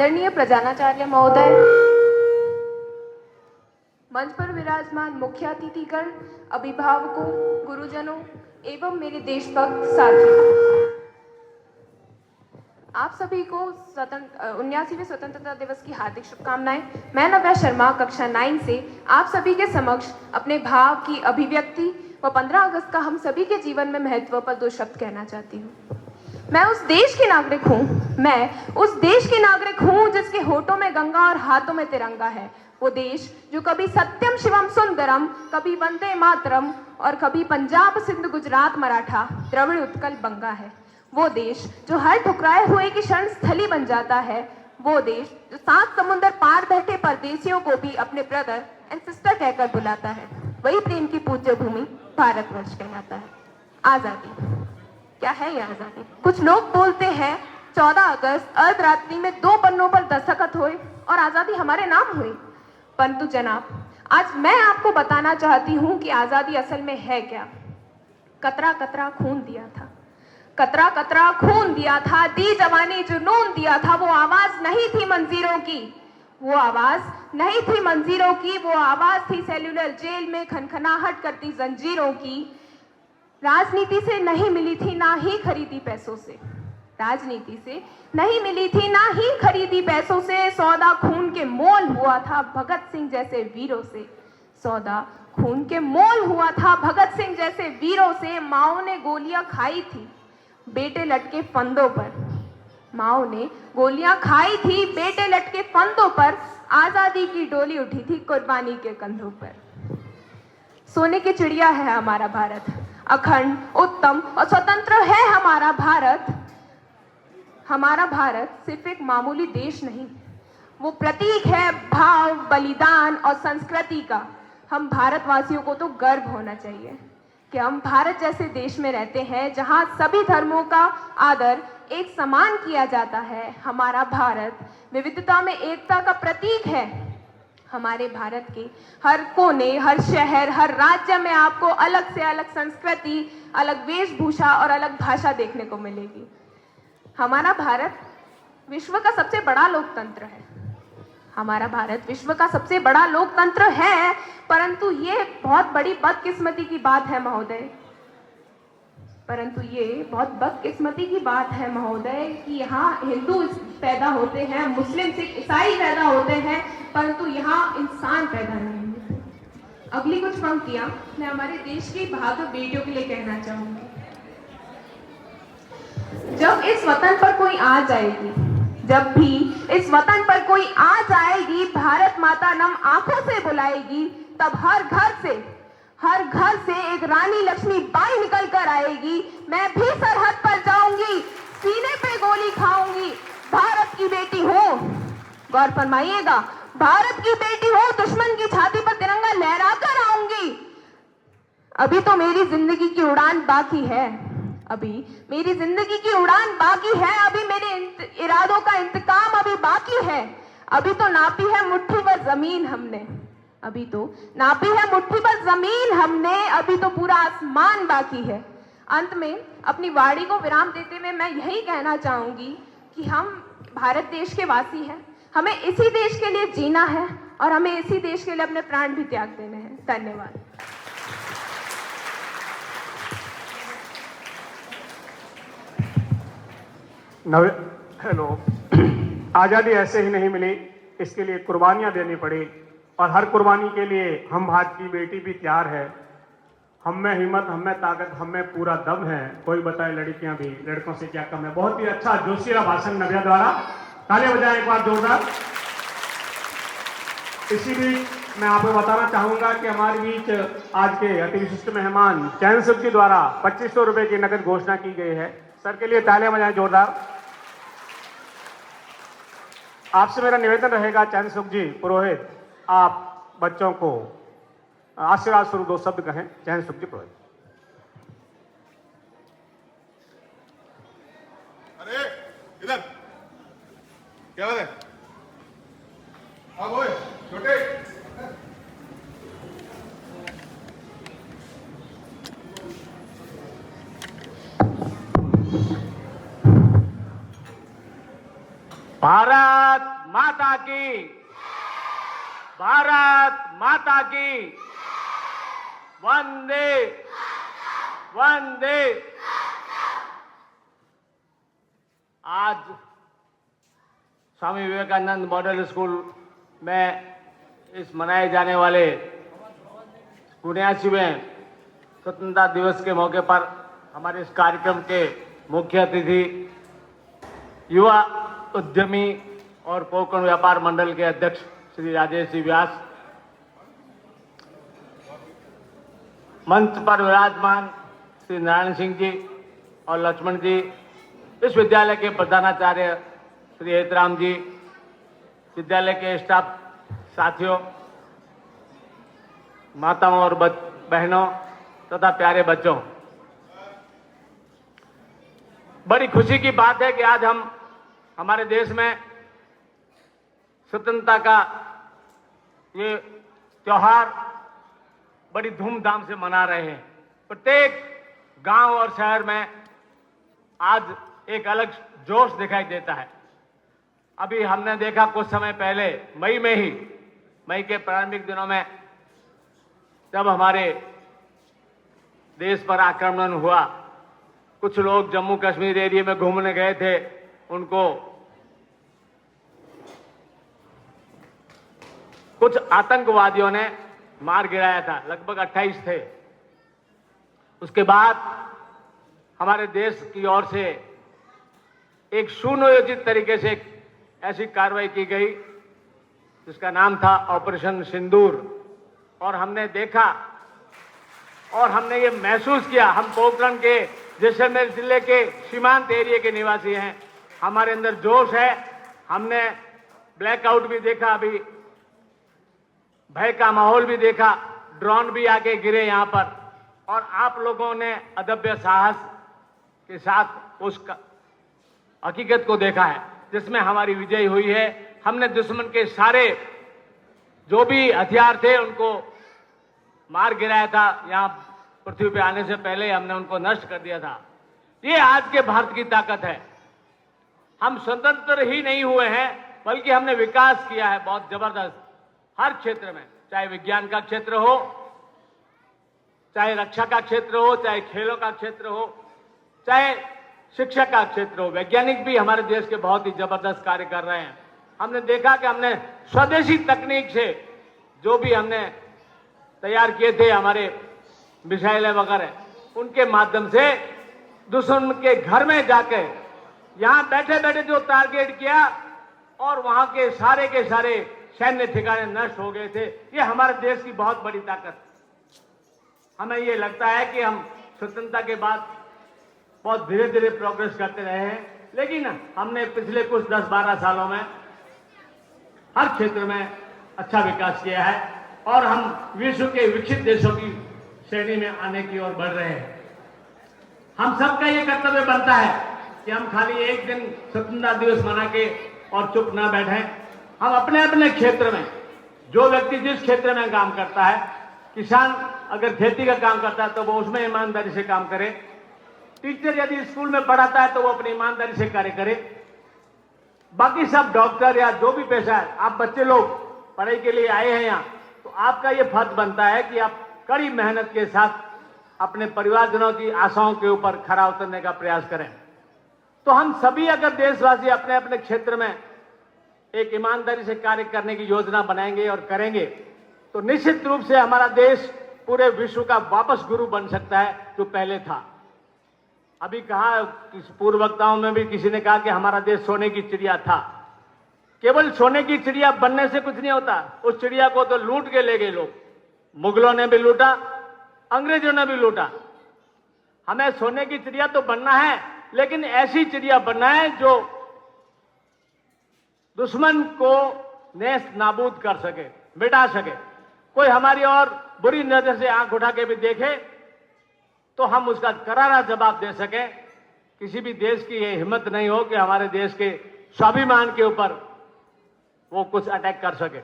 आदरणीय प्रधानाचार्य महोदय, मंच पर विराजमान मुख्य अतिथिगण, अभिभावकों, गुरुजनों एवं मेरे देशभक्त साथियों, आप सभी को 79वें स्वतंत्रता दिवस की हार्दिक शुभकामनाएं। मैं नव्या शर्मा कक्षा 9 से आप सभी के समक्ष अपने भाव की अभिव्यक्ति व 15 अगस्त का हम सभी के जीवन में महत्व पर 2 शब्द कहना चाहती हूँ। मैं उस देश की नागरिक हूँ जिसके होठों में गंगा और हाथों में तिरंगा है। वो देश जो कभी सत्यम शिवम सुंदरम, कभी वंदे मातरम और कभी पंजाब सिंध गुजरात मराठा द्रविड़ उत्कल बंगा है। वो देश जो हर ठुकराए हुए की शरण स्थली बन जाता है। वो देश जो 7 समुंदर पार बैठे परदेशियों को भी अपने ब्रदर एंड सिस्टर कहकर बुलाता है। वही प्रेम की पूज्य भूमि भारतवर्ष कहलाता है। आजादी क्या है ये आजादी? कुछ लोग बोलते हैं 14 अगस्त अर्धरात्रि में 2 पन्नों पर दस्तखत हुए और आजादी हमारे नाम हुई। परंतु जनाब, आज मैं आपको बताना चाहती हूं कि आजादी असल में है क्या। कतरा कतरा खून दिया था, कतरा कतरा खून दिया था, दी जवानी जुनून दिया था। वो आवाज नहीं थी मंजीरों की, वो आवाज नहीं थी मंजीरों की, वो आवाज थी सेल्यूलर जेल में खनखनाहट करती जंजीरों की। राजनीति से नहीं मिली थी, ना ही खरीदी पैसों से। राजनीति से नहीं मिली थी, ना ही खरीदी पैसों से। सौदा खून के मोल हुआ था भगत सिंह जैसे वीरों से। सौदा खून के मोल हुआ था भगत सिंह जैसे वीरों से। माओ ने गोलियां खाई थी बेटे लटके फंदों पर। माओ ने गोलियां खाई थी बेटे लटके फंदों पर। आजादी की डोली उठी थी कुर्बानी के कंधों पर। सोने की चिड़िया है हमारा भारत, अखंड, उत्तम और स्वतंत्र है हमारा भारत। हमारा भारत सिर्फ एक मामूली देश नहीं, वो प्रतीक है भाव, बलिदान और संस्कृति का। हम भारतवासियों को तो गर्व होना चाहिए कि हम भारत जैसे देश में रहते हैं जहां सभी धर्मों का आदर एक समान किया जाता है। हमारा भारत विविधता में एकता का प्रतीक है। हमारे भारत के हर कोने, हर शहर, हर राज्य में आपको अलग से अलग संस्कृति, अलग वेशभूषा और अलग भाषा देखने को मिलेगी। हमारा भारत विश्व का सबसे बड़ा लोकतंत्र है। हमारा भारत विश्व का सबसे बड़ा लोकतंत्र है, परंतु ये बहुत बड़ी बदकिस्मती की बात है महोदय। परंतु ये बहुत बदकिस्मती की बात है महोदय कि यहाँ हिंदू पैदा होते हैं, मुस्लिम, सिख, ईसाई पैदा होते हैं, परंतु यहाँ इंसान पैदा नहीं होते। अगली कुछ पंक्तियां मैं हमारे देश की बहादुर बेटियों के लिए कहना चाहूंगी। जब इस वतन पर कोई आ जाएगी, जब भी इस वतन पर कोई आ जाएगी, भारत माता नम आंखों से बुलाएगी, तब हर घर से एक रानी लक्ष्मी बाई निकल कर आएगी। मैं भी सरहद पर जाऊंगी, सीने पे गोली खाऊंगी, भारत की बेटी हूं। गौर फरमाइएगा, भारत की बेटी हूं, दुश्मन की छाती पर तिरंगा लहरा कर आऊंगी। अभी तो मेरी जिंदगी की उड़ान बाकी है, अभी मेरी जिंदगी की उड़ान बाकी है, अभी मेरे इरादों का इंतकाम अभी बाकी है। अभी तो नापी है मुट्ठी भर जमीन हमने, अभी तो नापी है मुट्ठी भर जमीन हमने, अभी तो पूरा आसमान बाकी है। अंत में अपनी वाणी को विराम देते हुए मैं यही कहना चाहूंगी कि हम भारत देश के वासी हैं, हमें इसी देश के लिए जीना है और हमें इसी देश के लिए अपने प्राण भी त्याग देने हैं। धन्यवाद। हेलो। आज़ादी ऐसे ही नहीं मिली, इसके लिए कुर्बानियां देनी पड़ी और हर कुर्बानी के लिए हम भारत की बेटी भी तैयार है। हम में हिम्मत, हम में ताकत, हम में पूरा दम है। कोई बताए लड़कियां भी लड़कों से क्या कम है। बहुत ही अच्छा जोशीला भाषण नव्या द्वारा, तालियां बजाएं एक बार जोरदार। इसी बीच मैं आपको बताना चाहूंगा कि हमारे बीच आज के अति विशिष्ट मेहमान चैन सुख जी द्वारा 2500 रुपए की नकद घोषणा की गई है। सर के लिए तालियां बजाएं जोरदार। आपसे मेरा निवेदन रहेगा चैन सुख जी पुरोहित, आप बच्चों को आशीर्वाद स्वरूप 2 शब्द कहें। चैन सुख जी पुरोहित। अरे इधर क्या बात है? हाँ बोल छोटे। भारत माता की, भारत माता की, वंदे वंदे। आज स्वामी विवेकानंद मॉडल स्कूल में इस मनाए जाने वाले 79वें स्वतंत्रता दिवस के मौके पर हमारे इस कार्यक्रम के मुख्य अतिथि युवा उद्यमी और कोकण व्यापार मंडल के अध्यक्ष श्री राजेश जी व्यास, मंच पर विराजमान श्री नारायण सिंह जी और लक्ष्मण जी, विश्वविद्यालय के प्रधानाचार्य श्री हेतराम जी, विद्यालय के स्टाफ साथियों, माताओं और बहनों तथा प्यारे बच्चों, बड़ी खुशी की बात है कि आज हम हमारे देश में स्वतंत्रता का ये त्योहार बड़ी धूमधाम से मना रहे हैं। प्रत्येक गांव और शहर में आज एक अलग जोश दिखाई देता है। अभी हमने देखा कुछ समय पहले मई के प्रारंभिक दिनों में जब हमारे देश पर आक्रमण हुआ, कुछ लोग जम्मू कश्मीर एरिया में घूमने गए थे, उनको कुछ आतंकवादियों ने मार गिराया था, लगभग 28 थे। उसके बाद हमारे देश की ओर से एक सुनियोजित तरीके से ऐसी कार्रवाई की गई जिसका नाम था ऑपरेशन सिंदूर, और हमने देखा और हमने ये महसूस किया, हम पोखरण के जैसलमेर जिले के सीमांत एरिया के निवासी हैं, हमारे अंदर जोश है। हमने ब्लैकआउट भी देखा, अभी भय का माहौल भी देखा, ड्रोन भी आके गिरे यहाँ पर, और आप लोगों ने अदम्य साहस के साथ उस हकीकत को देखा है जिसमें हमारी विजय हुई है। हमने दुश्मन के सारे जो भी हथियार थे उनको मार गिराया था, यहाँ पृथ्वी पे आने से पहले हमने उनको नष्ट कर दिया था। ये आज के भारत की ताकत है। हम स्वतंत्र ही नहीं हुए हैं बल्कि हमने विकास किया है बहुत जबरदस्त हर क्षेत्र में, चाहे विज्ञान का क्षेत्र हो, चाहे रक्षा का क्षेत्र हो, चाहे खेलों का क्षेत्र हो, चाहे शिक्षा का क्षेत्र हो। वैज्ञानिक भी हमारे देश के बहुत ही जबरदस्त कार्य कर रहे हैं। हमने देखा कि हमने स्वदेशी तकनीक से जो भी हमने तैयार किए थे हमारे मिसाइलें वगैरह, उनके माध्यम से दुश्मन के घर में जाकर यहां बैठे बैठे जो टारगेट किया और वहां के सारे सैन्य ठिकाने नष्ट हो गए थे। ये हमारे देश की बहुत बड़ी ताकत। हमें ये लगता है कि हम स्वतंत्रता के बाद बहुत धीरे धीरे प्रोग्रेस करते रहे हैं, लेकिन हमने पिछले कुछ 10-12 सालों में हर क्षेत्र में अच्छा विकास किया है और हम विश्व के विकसित देशों की श्रेणी में आने की ओर बढ़ रहे हैं। हम सबका ये कर्तव्य बनता है कि हम खाली एक दिन स्वतंत्रता दिवस मना के और चुप ना बैठें। हम अपने अपने क्षेत्र में, जो व्यक्ति जिस क्षेत्र में काम करता है, किसान अगर खेती का काम करता है तो वो उसमें ईमानदारी से काम करे, टीचर यदि स्कूल में पढ़ाता है तो वो अपनी ईमानदारी से कार्य करे, बाकी सब डॉक्टर या जो भी पेशा है, आप बच्चे लोग पढ़ाई के लिए आए हैं यहाँ, तो आपका ये फर्ज बनता है कि आप कड़ी मेहनत के साथ अपने परिवारजनों की आशाओं के ऊपर खरा उतरने का प्रयास करें। तो हम सभी अगर देशवासी अपने अपने क्षेत्र में एक ईमानदारी से कार्य करने की योजना बनाएंगे और करेंगे तो निश्चित रूप से हमारा देश पूरे विश्व का वापस गुरु बन सकता है जो पहले था। अभी कहा, पूर्व वक्ताओं में भी किसी ने कहा कि हमारा देश सोने की चिड़िया था। केवल सोने की चिड़िया बनने से कुछ नहीं होता, उस चिड़िया को तो लूट के ले गए लोग। मुगलों ने भी लूटा, अंग्रेजों ने भी लूटा। हमें सोने की चिड़िया तो बनना है, लेकिन ऐसी चिड़िया बनना है जो दुश्मन को नेस्त नाबूद कर सके, मिटा सके। कोई हमारी और बुरी नजर से आंख उठा के भी देखे तो हम उसका करारा जवाब दे सके। किसी भी देश की ये हिम्मत नहीं हो कि हमारे देश के स्वाभिमान के ऊपर वो कुछ अटैक कर सके।